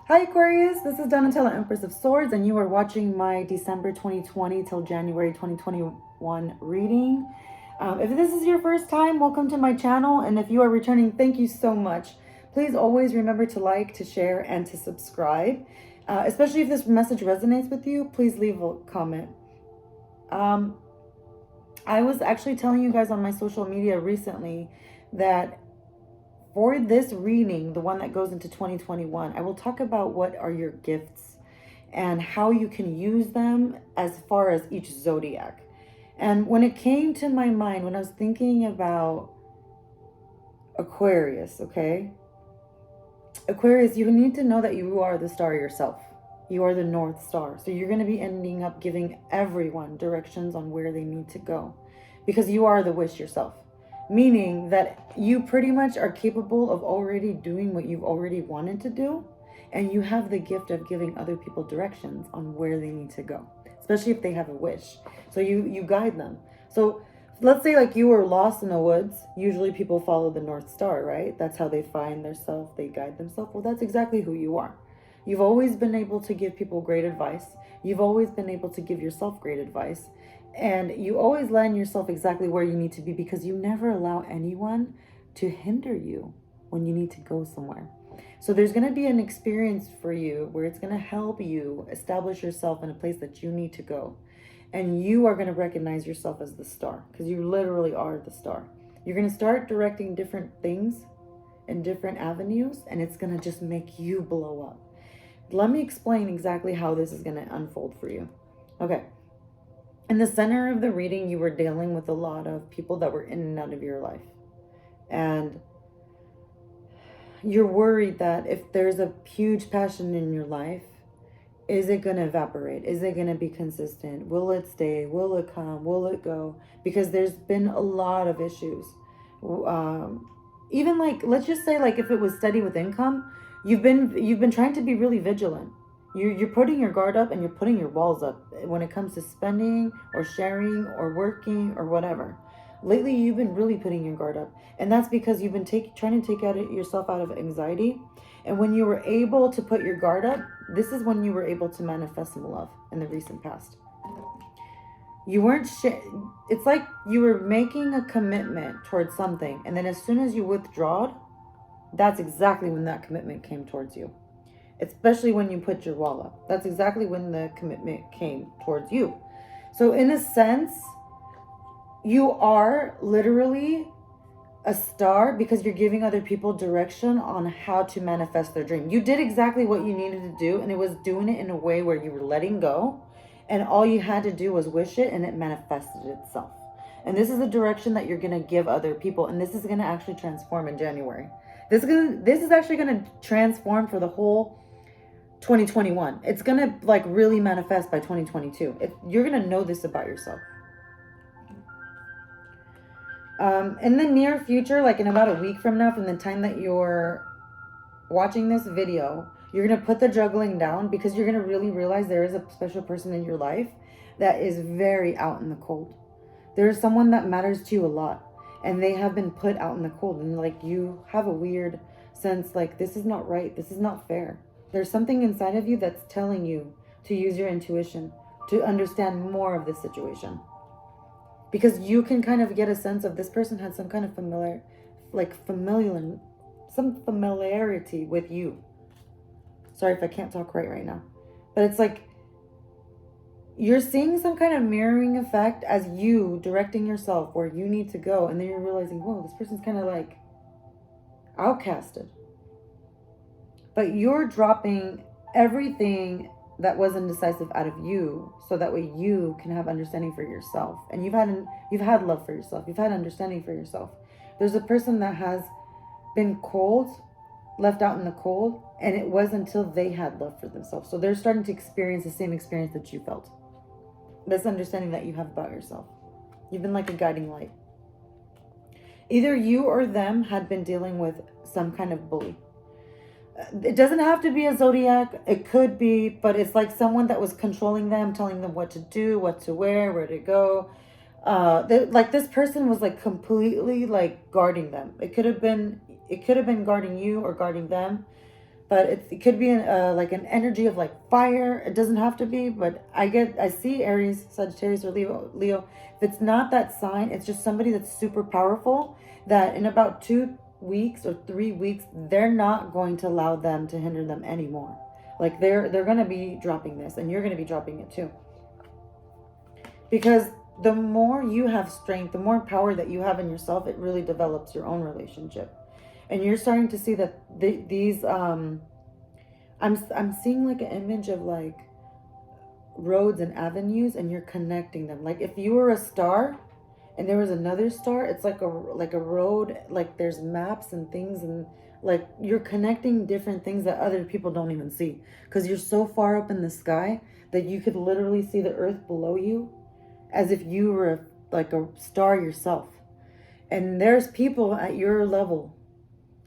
Hi Aquarius, this is Donatella, Empress of Swords, and you are watching my December 2020 till January 2021 reading. If this is your first time, welcome to my channel, and if you are returning, thank you so much. Please always remember to like, to share, and to subscribe. Especially if this message resonates with you, please leave a comment. I was actually telling you guys on my social media recently that for this reading, the one that goes into 2021, I will talk about what are your gifts and how you can use them as far as each zodiac. And when it came to my mind, when I was thinking about Aquarius, okay? Aquarius, you need to know that you are the star yourself. You are the North Star. So you're going to be ending up giving everyone directions on where they need to go because you are the wish yourself. Meaning that you pretty much are capable of already doing what you've already wanted to do. And you have the gift of giving other people directions on where they need to go, especially if they have a wish. So you guide them. So let's say like you were lost in the woods. Usually people follow the North Star, right? That's how they find their self. They guide themselves. Well, that's exactly who you are. You've always been able to give people great advice. You've always been able to give yourself great advice. And you always land yourself exactly where you need to be because you never allow anyone to hinder you when you need to go somewhere. So there's going to be an experience for you where it's going to help you establish yourself in a place that you need to go. And you are going to recognize yourself as the star because you literally are the star. You're going to start directing different things in different avenues and it's going to just make you blow up. Let me explain exactly how this is going to unfold for you. Okay. In the center of the reading, you were dealing with a lot of people that were in and out of your life. And you're worried that if there's a huge passion in your life, is it going to evaporate? Is it going to be consistent? Will it stay? Will it come? Will it go? Because there's been a lot of issues. Even like, let's just say like if it was steady with income, you've been trying to be really vigilant. You're putting your guard up and you're putting your walls up when it comes to spending or sharing or working or whatever. Lately, you've been really putting your guard up, and that's because you've been trying to take yourself out of anxiety. And when you were able to put your guard up, this is when you were able to manifest some love in the recent past. You weren't it's like you were making a commitment towards something, and then as soon as you withdrawed, that's exactly when that commitment came towards you. Especially when you put your wall up. That's exactly when the commitment came towards you. So in a sense, you are literally a star because you're giving other people direction on how to manifest their dream. You did exactly what you needed to do, and it was doing it in a way where you were letting go, and all you had to do was wish it, and it manifested itself. And this is the direction that you're going to give other people, and this is going to actually transform in January. This is actually going to transform for the whole 2021. It's going to like really manifest by 2022. You're going to know this about yourself. In the near future, like in about a week from now, from the time that you're watching this video, you're going to put the juggling down because you're going to really realize there is a special person in your life that is very out in the cold. There is someone that matters to you a lot, and they have been put out in the cold, and like you have a weird sense like this is not right, this is not fair. There's something inside of you that's telling you to use your intuition to understand more of this situation. Because you can kind of get a sense of this person had some kind of some familiarity with you. Sorry if I can't talk right now. But it's like you're seeing some kind of mirroring effect as you directing yourself where you need to go. And then you're realizing, whoa, this person's kind of like outcasted. But you're dropping everything that was indecisive out of you so that way you can have understanding for yourself. And you've had love for yourself. You've had understanding for yourself. There's a person that has been cold, left out in the cold, and it was until they had love for themselves. So they're starting to experience the same experience that you felt. This understanding that you have about yourself. You've been like a guiding light. Either you or them had been dealing with some kind of bully. It doesn't have to be a zodiac. It could be, but it's like someone that was controlling them, telling them what to do, what to wear, where to go. Like this person was like completely like guarding them. It could have been guarding you or guarding them. but it could be like an energy of like fire. It doesn't have to be, but I see Aries, Sagittarius, or Leo. If it's not that sign, it's just somebody that's super powerful, that in about 2 weeks or 3 weeks, they're not going to allow them to hinder them anymore. Like they're going to be dropping this, and you're going to be dropping it too. Because the more you have strength, the more power that you have in yourself, it really develops your own relationship. And you're starting to see that these I'm seeing like an image of like roads and avenues, and you're connecting them. Like if you were a star and there was another star, it's like a road, like there's maps and things, and like you're connecting different things that other people don't even see, because you're so far up in the sky that you could literally see the earth below you, as if you were like a star yourself. And there's people at your level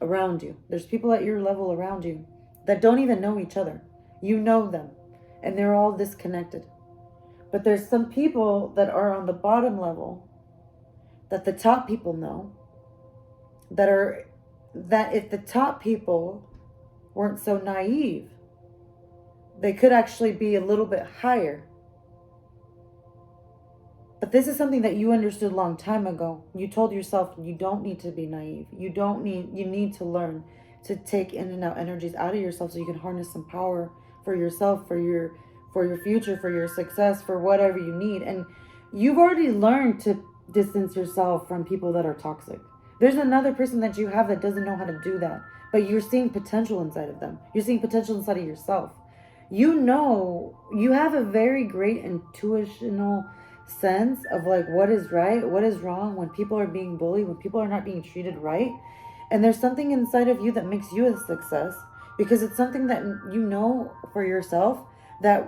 around you. There's people at your level around you that don't even know each other. You know them, and they're all disconnected. But there's some people that are on the bottom level that the top people know, that if the top people weren't so naive, they could actually be a little bit higher. But this is something that you understood a long time ago. You told yourself you don't need to be naive. You need to learn to take in and out energies out of yourself, so you can harness some power for yourself, for your future, for your success, for whatever you need. And you've already learned to distance yourself from people that are toxic. There's another person that you have that doesn't know how to do that, but you're seeing potential inside of them. You're seeing potential inside of yourself. You know, you have a very great intuitional sense of like what is right, what is wrong, when people are being bullied, when people are not being treated right. And there's something inside of you that makes you a success, because it's something that you know for yourself, that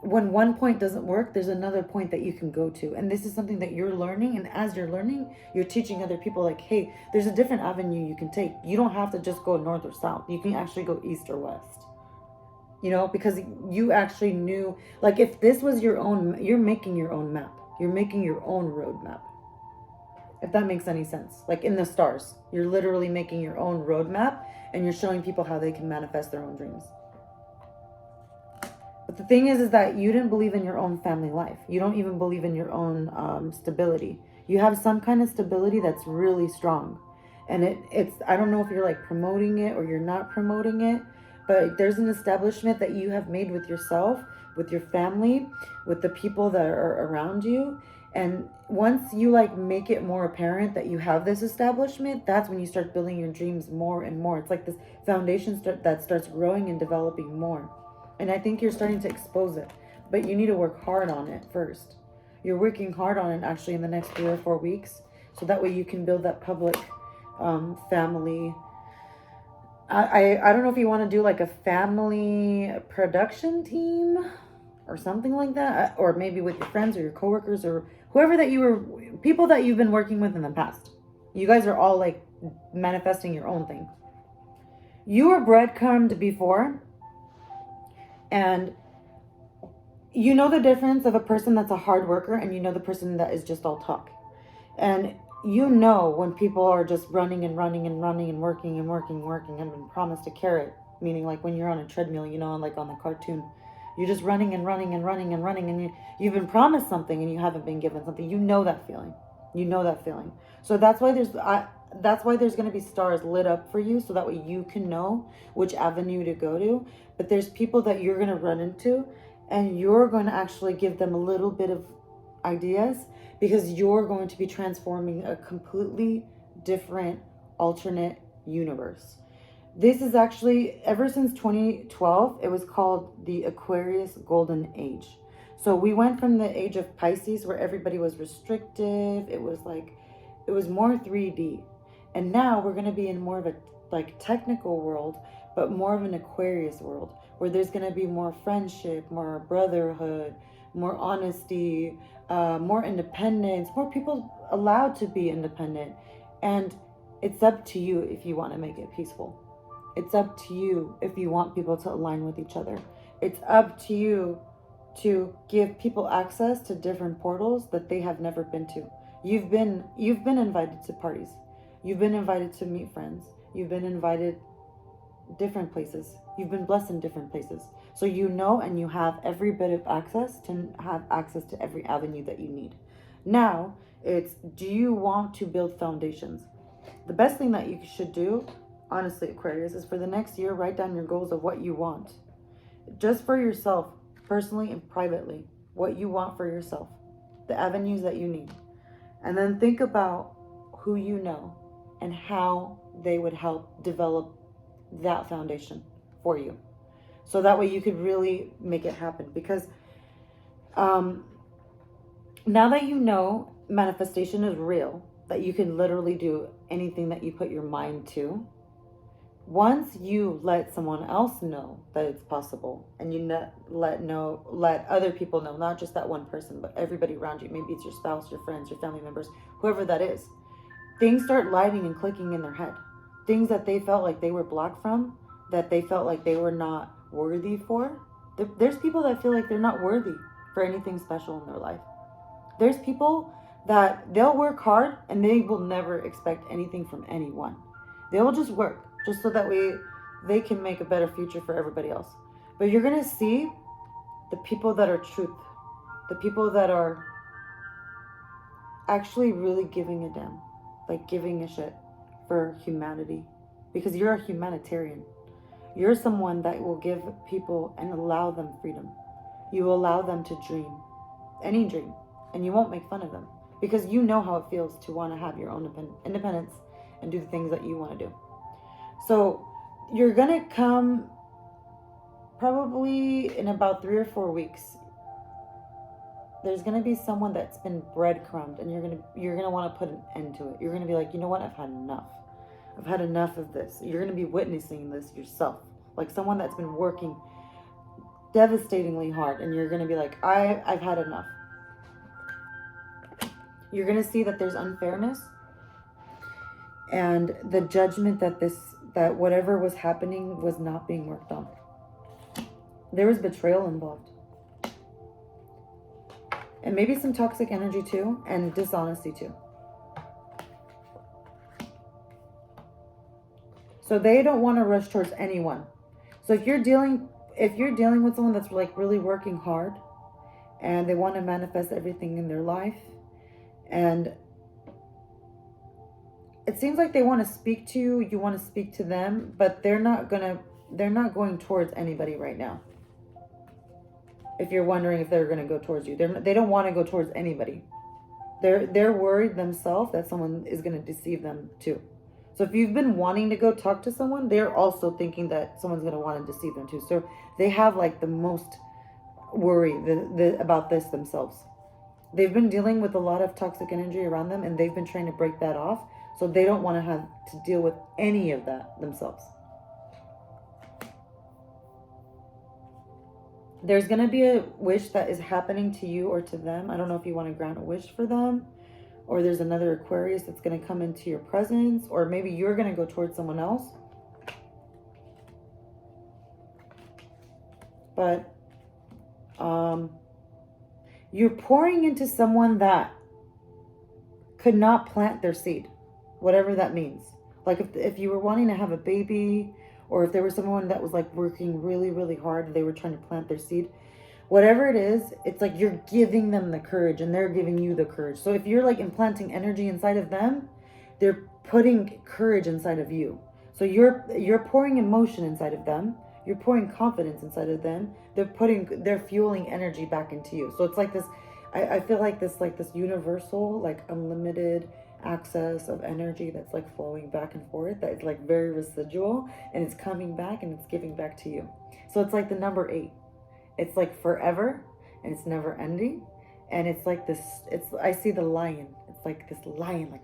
when one point doesn't work, there's another point that you can go to. And this is something that you're learning, and as you're learning, you're teaching other people like, hey, there's a different avenue you can take. You don't have to just go north or south. You can actually go east or west. You know, because you actually knew, like if this was your own, you're making your own map. You're making your own roadmap. If that makes any sense. Like in the stars, you're literally making your own roadmap, and you're showing people how they can manifest their own dreams. But the thing is that you didn't believe in your own family life. You don't even believe in your own stability. You have some kind of stability that's really strong. And it's, I don't know if you're like promoting it or you're not promoting it, but there's an establishment that you have made with yourself, with your family, with the people that are around you. And once you like make it more apparent that you have this establishment, that's when you start building your dreams more and more. It's like this foundation that starts growing and developing more. And I think you're starting to expose it, but you need to work hard on it first. You're working hard on it actually in the next 3 or 4 weeks, so that way you can build that public family. I don't know if you want to do like a family production team or something like that, or maybe with your friends or your coworkers or whoever that people that you've been working with in the past. You guys are all like manifesting your own thing. You were breadcrumbed before, and you know the difference of a person that's a hard worker, and you know the person that is just all talk. And you know when people are just running and running and running and working and been promised a carrot, meaning like when you're on a treadmill, you know, like on the cartoon, you're just running and running and running and running, and you've been promised something and you haven't been given something. You know that feeling. You know that feeling. So that's why there's going to be stars lit up for you, so that way you can know which avenue to go to. But there's people that you're going to run into, and you're going to actually give them a little bit of ideas, because you're going to be transforming a completely different alternate universe. This is actually, ever since 2012, it was called the Aquarius Golden Age. So we went from the age of Pisces, where everybody was restrictive. It was more 3D. And now we're going to be in more of a like technical world, but more of an Aquarius world, where there's going to be more friendship, more brotherhood, more honesty, more independence, more people allowed to be independent. And it's up to you if you want to make it peaceful. It's up to you if you want people to align with each other. It's up to you to give people access to different portals that they have never been to. You've been invited to parties. You've been invited to meet friends. You've been invited different places. You've been blessed in different places. So you know, and you have every bit of access to have access to every avenue that you need. Now, it's, do you want to build foundations? The best thing that you should do, honestly, Aquarius, is for the next year, write down your goals of what you want. Just for yourself, personally and privately, what you want for yourself, the avenues that you need. And then think about who you know and how they would help develop that foundation for you. So that way you could really make it happen. Because now that you know manifestation is real, that you can literally do anything that you put your mind to, once you let someone else know that it's possible, and you let other people know, not just that one person, but everybody around you, maybe it's your spouse, your friends, your family members, whoever that is, things start lighting and clicking in their head. Things that they felt like they were blocked from, that they felt like they were not worthy for. There's people that feel like they're not worthy for anything special in their life. There's people that they'll work hard and they will never expect anything from anyone. They will just work just so that they can make a better future for everybody else. But you're going to see the people that are truth, the people that are actually really giving a damn, like giving a shit for humanity, because you're a humanitarian. You're someone that will give people and allow them freedom. You allow them to dream, any dream, and you won't make fun of them, because you know how it feels to want to have your own independence and do the things that you want to do. So you're going to come probably in about 3 or 4 weeks. There's going to be someone that's been breadcrumbed, and you're going to want to put an end to it. You're going to be like, you know what? I've had enough. I've had enough of this. You're going to be witnessing this yourself. Like someone that's been working devastatingly hard, and you're going to be like, I've had enough. You're going to see that there's unfairness, and the judgment that whatever was happening was not being worked on. There was betrayal involved. And maybe some toxic energy too, and dishonesty too. So they don't want to rush towards anyone. So if you're dealing with someone that's like really working hard, and they want to manifest everything in their life, and it seems like they want to speak to you, you want to speak to them, but they're not going towards anybody right now. If you're wondering if they're going to go towards you, they don't want to go towards anybody. They're worried themselves that someone is going to deceive them too. So if you've been wanting to go talk to someone, they're also thinking that someone's going to want to deceive them too. So they have like the most worry about this themselves. They've been dealing with a lot of toxic energy around them, and they've been trying to break that off. So they don't want to have to deal with any of that themselves. There's going to be a wish that is happening to you or to them. I don't know if you want to grant a wish for them, or there's another Aquarius that's going to come into your presence, or maybe you're going to go towards someone else. But you're pouring into someone that could not plant their seed, whatever that means. Like if you were wanting to have a baby, or if there was someone that was like working really, really hard and they were trying to plant their seed, whatever it is, it's like you're giving them the courage and they're giving you the courage. So if you're like implanting energy inside of them, they're putting courage inside of you. So you're pouring emotion inside of them. You're pouring confidence inside of them. They're fueling energy back into you. So it's like this, I feel like this universal, like unlimited access of energy that's like flowing back and forth, that is like very residual, and it's coming back and it's giving back to you. So it's like the number 8. It's like forever, and it's never ending, and it's like this, I see the lion. It's like this lion, like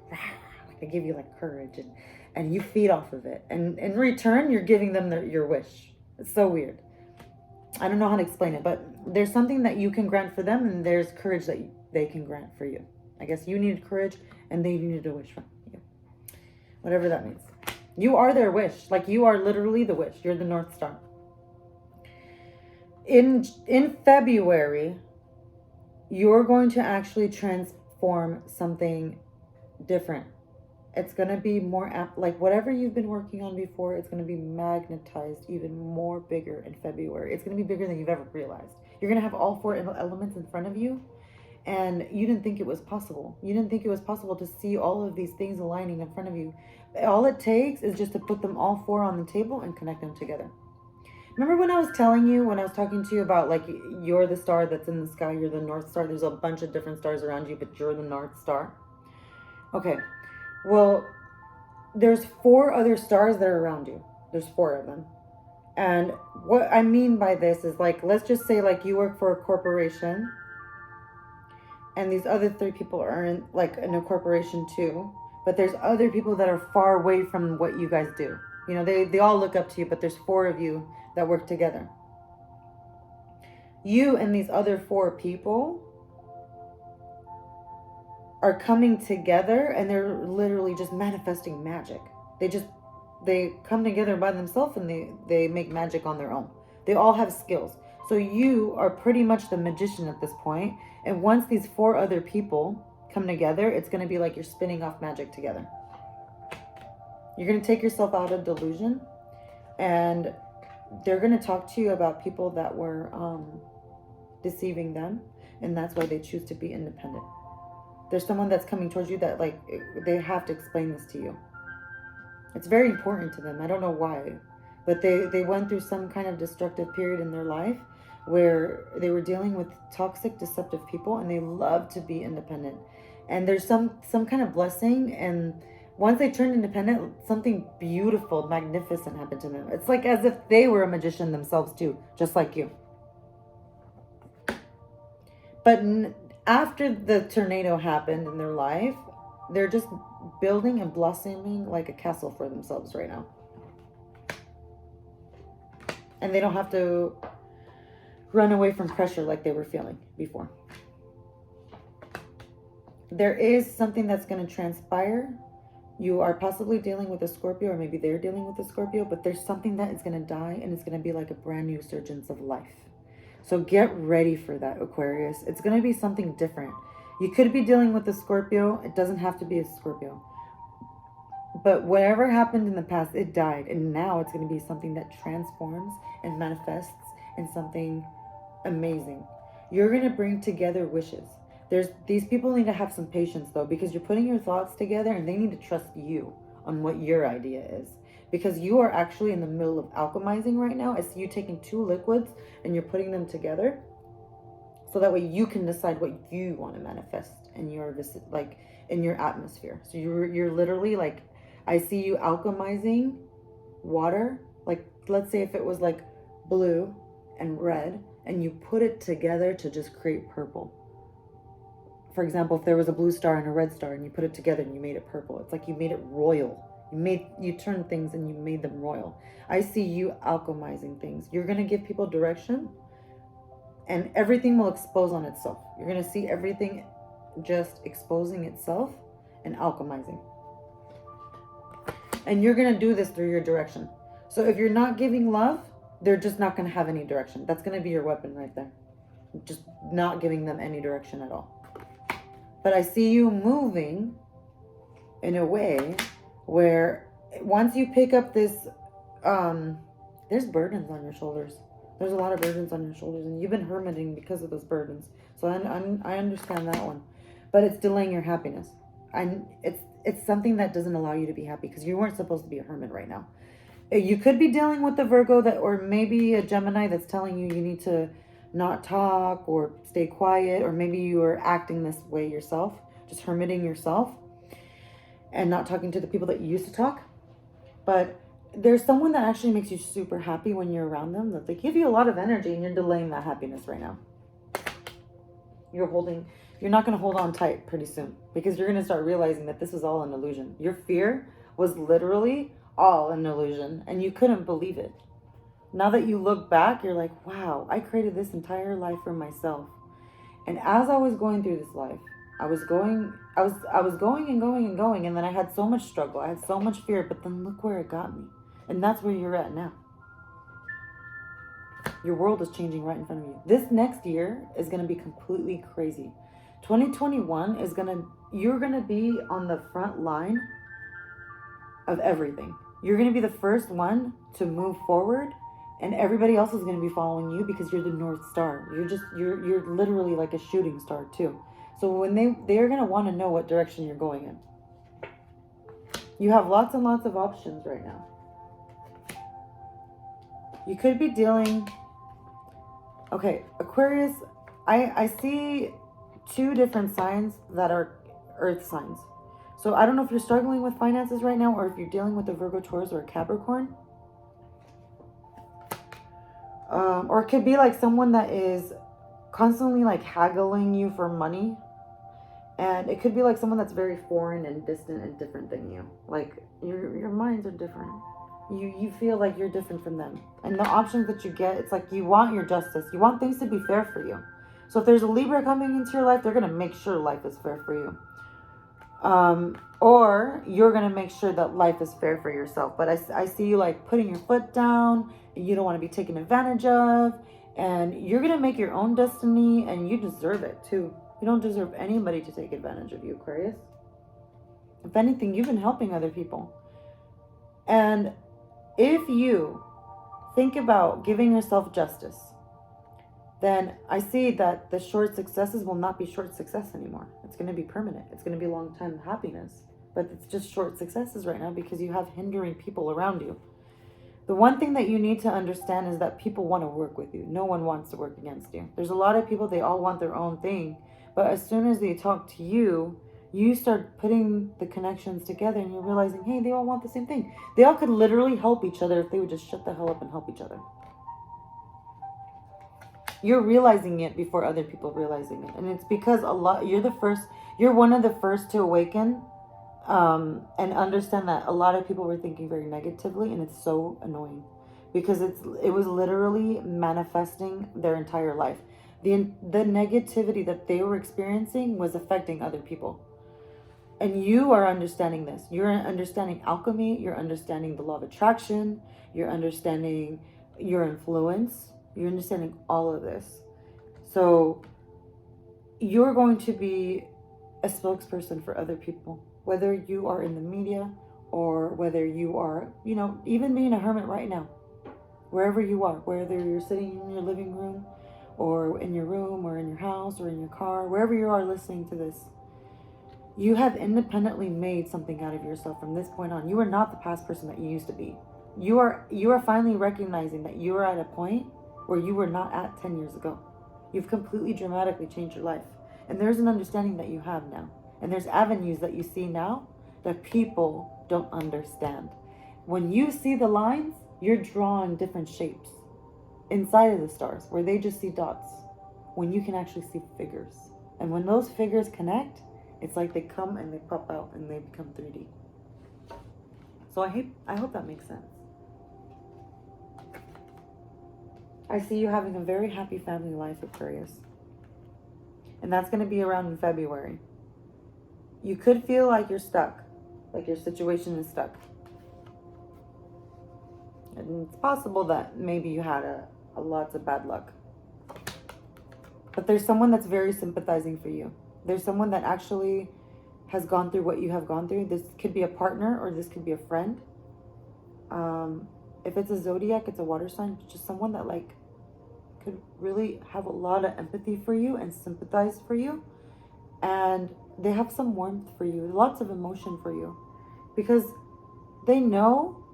they give you like courage, and you feed off of it, and in return you're giving them your wish. It's so weird. I don't know how to explain it, but there's something that you can grant for them, and there's courage that they can grant for you. I guess you needed courage and they needed a wish from you. Whatever that means. You are their wish. Like you are literally the wish. You're the North Star. In February, you're going to actually transform something different. It's going to be more like whatever you've been working on before, it's going to be magnetized even more bigger in February. It's going to be bigger than you've ever realized. You're going to have all four elements in front of you, and you didn't think it was possible. You didn't think it was possible to see all of these things aligning in front of you. All it takes is just to put them all four on the table and connect them together. Remember when I was telling you, when I was talking to you about like you're the star that's in the sky, you're the North Star. There's a bunch of different stars around you, but you're the North Star. Okay, well, there's 4 other stars that are around you. There's 4 of them. And what I mean by this is like, let's just say like you work for a corporation and these other 3 people are in like in a corporation too, but there's other people that are far away from what you guys do. You know, they all look up to you, but there's 4 of you that work together. You and these other 4 people are coming together, and they're literally just manifesting magic. They come together by themselves, and they make magic on their own. They all have skills. So you are pretty much the magician at this point. And once these 4 other people come together, it's going to be like you're spinning off magic together. You're going to take yourself out of delusion, and they're going to talk to you about people that were deceiving them, and that's why they choose to be independent. There's someone that's coming towards you that like they have to explain this to you. It's very important to them. I don't know why, but they went through some kind of destructive period in their life where they were dealing with toxic, deceptive people, and they love to be independent. And there's some kind of blessing, and once they turned independent, something beautiful, magnificent happened to them. It's like as if they were a magician themselves too, just like you. But after the tornado happened in their life, they're just building and blossoming like a castle for themselves right now. And they don't have to run away from pressure like they were feeling before. There is something that's going to transpire. You are possibly dealing with a Scorpio, or maybe they're dealing with a Scorpio, but there's something that is going to die, and it's going to be like a brand new surgence of life. So get ready for that, Aquarius. It's going to be something different. You could be dealing with a Scorpio. It doesn't have to be a Scorpio. But whatever happened in the past, it died. And now it's going to be something that transforms and manifests in something amazing. You're going to bring together wishes. These people need to have some patience though, because you're putting your thoughts together and they need to trust you on what your idea is. Because you are actually in the middle of alchemizing right now. I see you taking 2 liquids and you're putting them together. So that way you can decide what you want to manifest in your in your atmosphere. So you're literally like, I see you alchemizing water. Like, let's say if it was like blue and red, and you put it together to just create purple. For example, if there was a blue star and a red star and you put it together and you made it purple, it's like you made it royal. You turned things and you made them royal. I see you alchemizing things. You're going to give people direction, and everything will expose on itself. You're going to see everything just exposing itself and alchemizing. And you're going to do this through your direction. So if you're not giving love, they're just not going to have any direction. That's going to be your weapon right there. Just not giving them any direction at all. But I see you moving in a way where once you pick up this, there's burdens on your shoulders. There's a lot of burdens on your shoulders, and you've been hermiting because of those burdens. So I understand that one, but it's delaying your happiness. And it's something that doesn't allow you to be happy, because you weren't supposed to be a hermit right now. You could be dealing with the Virgo or maybe a Gemini that's telling you need to not talk or stay quiet, or maybe you are acting this way yourself, just hermiting yourself and not talking to the people that you used to talk. But there's someone that actually makes you super happy when you're around them, that they give you a lot of energy, and you're delaying that happiness right now. You're not going to hold on tight pretty soon, because you're going to start realizing that this is all an illusion. Your fear was literally all an illusion, and you couldn't believe it. Now that you look back, you're like, wow, I created this entire life for myself. And as I was going through this life, I was going and going, and then I had so much struggle, I had so much fear, but then look where it got me. And that's where you're at now. Your world is changing right in front of you. This next year is going to be completely crazy. 2021 you're going to be on the front line of everything. You're going to be the first one to move forward, and everybody else is going to be following you because you're the North Star. You're literally like a shooting star too. So when they're going to want to know what direction you're going in. You have lots and lots of options right now. You could be dealing... Okay, Aquarius, I see 2 different signs that are earth signs. So I don't know if you're struggling with finances right now or if you're dealing with a Virgo, Taurus, or a Capricorn. Or it could be like someone that is constantly like haggling you for money. And it could be like someone that's very foreign and distant and different than you. Like your minds are different. You feel like you're different from them. And the options that you get, it's like you want your justice. You want things to be fair for you. So if there's a Libra coming into your life, they're going to make sure life is fair for you. Or you're going to make sure that life is fair for yourself. But I see you like putting your foot down, and you don't want to be taken advantage of, and you're going to make your own destiny, and you deserve it too. You don't deserve anybody to take advantage of you, Aquarius. If anything, you've been helping other people. And if you think about giving yourself justice, then I see that the short successes will not be short success anymore. It's going to be permanent. It's going to be long-time happiness. But it's just short successes right now because you have hindering people around you. The one thing that you need to understand is that people want to work with you. No one wants to work against you. There's a lot of people, they all want their own thing. But as soon as they talk to you, you start putting the connections together and you're realizing, hey, they all want the same thing. They all could literally help each other if they would just shut the hell up and help each other. You're realizing it before other people realizing it. And it's because you're one of the first to awaken and understand that a lot of people were thinking very negatively, and it's so annoying because it was literally manifesting their entire life. The negativity that they were experiencing was affecting other people. And you are understanding this. You're understanding alchemy. You're understanding the law of attraction. You're understanding your influence. You're understanding all of this. So you're going to be a spokesperson for other people, whether you are in the media or whether you are, even being a hermit right now, wherever you are, whether you're sitting in your living room or in your room or in your house or in your car, wherever you are listening to this. You have independently made something out of yourself from this point on. You are not the past person that you used to be. You are finally recognizing that you are at a point where you were not at 10 years ago. You've completely dramatically changed your life. And there's an understanding that you have now. And there's avenues that you see now that people don't understand. When you see the lines, you're drawing different shapes inside of the stars where they just see dots. When you can actually see figures. And when those figures connect, it's like they come and they pop out and they become 3D. So I hope that makes sense. I see you having a very happy family life, Aquarius. And that's going to be around in February. You could feel like you're stuck. Like your situation is stuck. And it's possible that maybe you had a lots of bad luck. But there's someone that's very sympathizing for you. There's someone that actually has gone through what you have gone through. This could be a partner or this could be a friend. If it's a zodiac, it's a water sign. Just someone that could really have a lot of empathy for you and sympathize for you. And they have some warmth for you, lots of emotion for you. Because they know,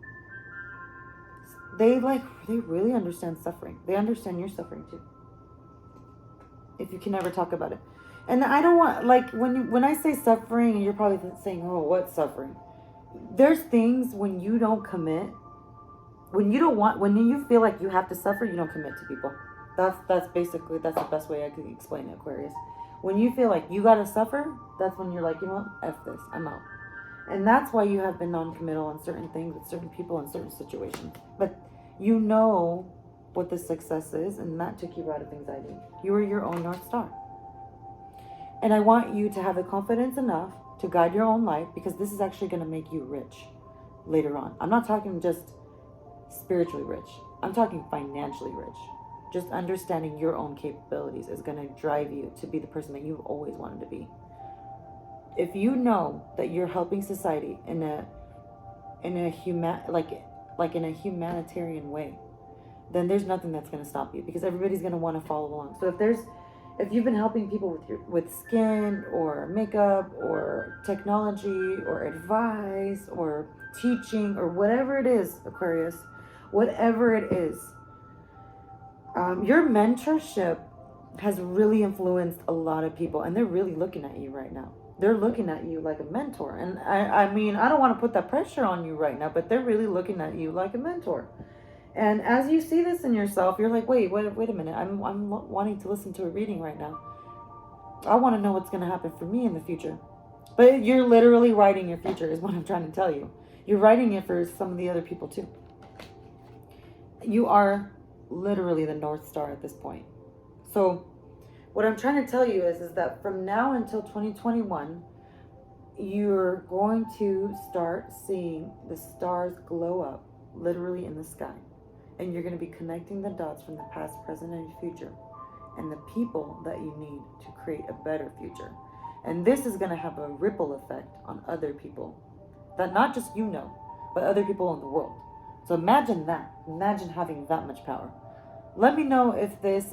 they really understand suffering. They understand your suffering too. If you can never talk about it. And I don't want, when I say suffering, and you're probably saying, oh, what's suffering? There's things when you don't commit, when you feel like you have to suffer, you don't commit to people. That's the best way I could explain it, Aquarius. When you feel like you gotta suffer, that's when you're like, you know what, F this, I'm out. And that's why you have been non-committal on certain things with certain people in certain situations. But you know what the success is, and that took you out of anxiety. You are your own North Star. And I want you to have the confidence enough to guide your own life, because this is actually going to make you rich later on. I'm not talking just spiritually rich. I'm talking financially rich. Just understanding your own capabilities is going to drive you to be the person that you've always wanted to be. If you know that you're helping society in in a like in a humanitarian way, then there's nothing that's going to stop you, because everybody's going to want to follow along. So if you've been helping people with skin or makeup or technology or advice or teaching or whatever it is, Aquarius, whatever it is, your mentorship has really influenced a lot of people, and they're really looking at you right now. They're looking at you like a mentor. And I mean, I don't want to put that pressure on you right now, but they're really looking at you like a mentor. And as you see this in yourself, you're like, wait a minute. I'm wanting to listen to a reading right now. I want to know what's going to happen for me in the future. But you're literally writing your future, is what I'm trying to tell you. You're writing it for some of the other people too. You are literally the North Star at this point. So what I'm trying to tell you is that from now until 2021, you're going to start seeing the stars glow up literally in the sky. And you're going to be connecting the dots from the past, present, and future, and the people that you need to create a better future. And this is going to have a ripple effect on other people that not just you know, but other people in the world. So imagine that. Imagine having that much power. Let me know if this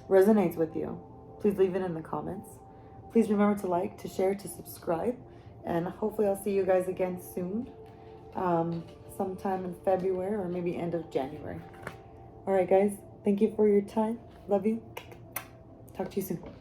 resonates with you. Please leave it in the comments. Please remember to like, to share, to subscribe. And hopefully I'll see you guys again soon. Sometime in February or maybe end of January. All right, guys. Thank you for your time. Love you. Talk to you soon.